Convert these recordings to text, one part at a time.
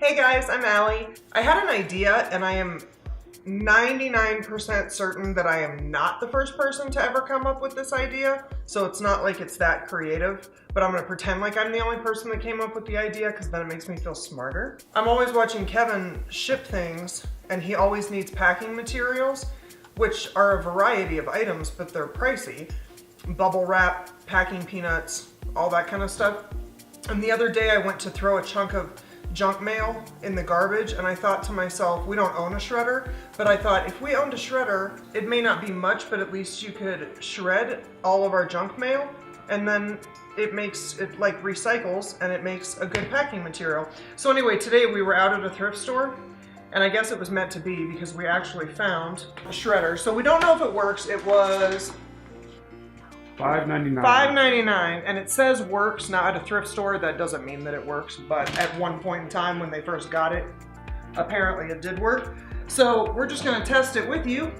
Hey guys, I'm Allie. I had an idea and I am 99% certain that I am not the first person to ever come up with this idea, so it's not like it's that creative, but I'm gonna pretend like I'm the only person that came up with the idea because then it makes me feel smarter. I'm always watching Kevin ship things and he always needs packing materials, which are a variety of items, but they're pricey. Bubble wrap, packing peanuts, all that kind of stuff. And the other day I went to throw a chunk of junk mail in the garbage and I thought to myself, we don't own a shredder, but I thought if we owned a shredder, it may not be much, but at least you could shred all of our junk mail and then it like recycles and it makes a good packing material. So anyway, today we were out at a thrift store and I guess it was meant to be because we actually found a shredder. So we don't know if it works. It was $5.99. $5.99, and it says works. Now at a thrift store, that doesn't mean that it works, but at one point in time when they first got it, apparently it did work. So we're just gonna test it with you,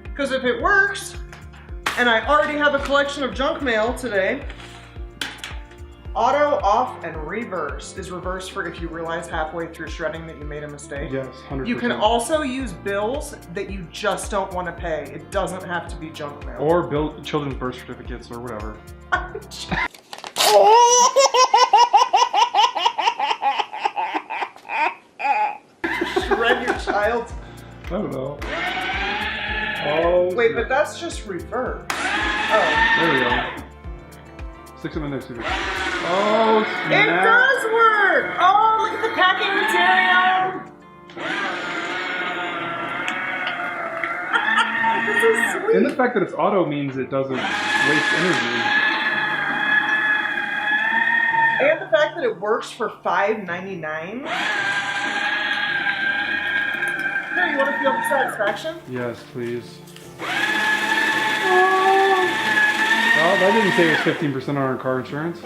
because if it works, and I already have a collection of junk mail today, auto, off, and reverse is reverse for if you realize halfway through shredding that you made a mistake. Yes, 100%. You can also use bills that you just don't want to pay. It doesn't have to be junk mail. Or children's birth certificates or whatever. Shred your child. I don't know. Oh. Wait, but that's just reverse. Oh. There we go. Stick them in there, Susie. Oh, snap. It does work! Oh, look at the packing material! This is sweet. And the fact that it's auto means it doesn't waste energy. And the fact that it works for $5.99. Here, you want to feel the satisfaction? Yes, please. Oh, that didn't say it was 15% on our car insurance.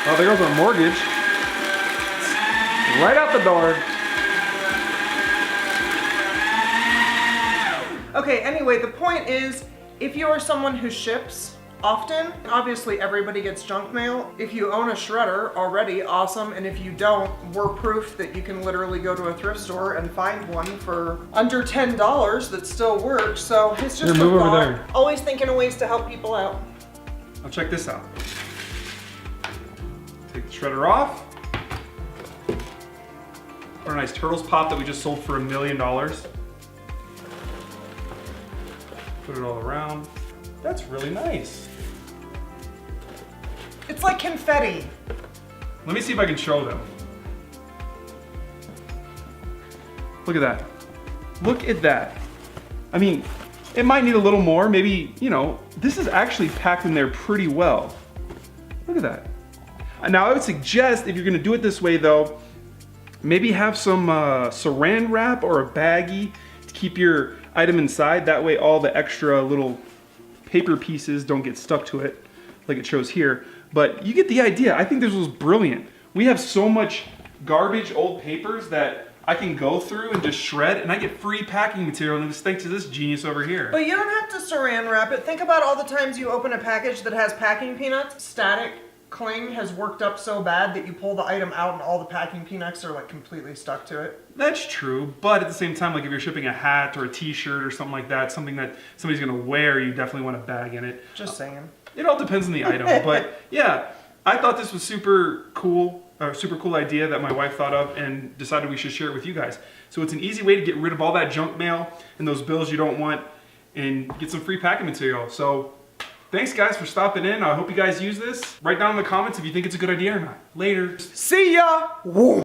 Oh, there goes our mortgage. Right out the door. Okay, anyway, the point is, if you are someone who ships often, obviously everybody gets junk mail. If you own a shredder already, awesome. And if you don't, we're proof that you can literally go to a thrift store and find one for under $10 that still works. So it's just Here, move a over thought. there. Always thinking of ways to help people out. Now check this out. Take the shredder off. Put a nice Turtles pop that we just sold for $1 million. Put it all around. That's really nice. It's like confetti. Let me see if I can show them. Look at that. Look at that. I mean, it might need a little more. Maybe, you know, this is actually packed in there pretty well. Look at that. Now, I would suggest if you're gonna do it this way though, maybe have some saran wrap or a baggie to keep your item inside. That way all the extra little paper pieces don't get stuck to it like it shows here. But you get the idea. I think this was brilliant. We have so much garbage old papers that I can go through and just shred and I get free packing material, and it's thanks to this genius over here. But you don't have to saran wrap it. Think about all the times you open a package that has packing peanuts. Static cling has worked up so bad that you pull the item out and all the packing peanuts are like completely stuck to it. That's true, but at the same time, like if you're shipping a hat or a t-shirt or something like that, something that somebody's gonna wear, you definitely want a bag in it. Just saying. It all depends on the item, but yeah, I thought this was super cool idea that my wife thought of and decided we should share it with you guys. So it's an easy way to get rid of all that junk mail and those bills you don't want and get some free packing material. So thanks guys for stopping in. I hope you guys use this. Write down in the comments if you think it's a good idea or not. Later. See ya! Woo.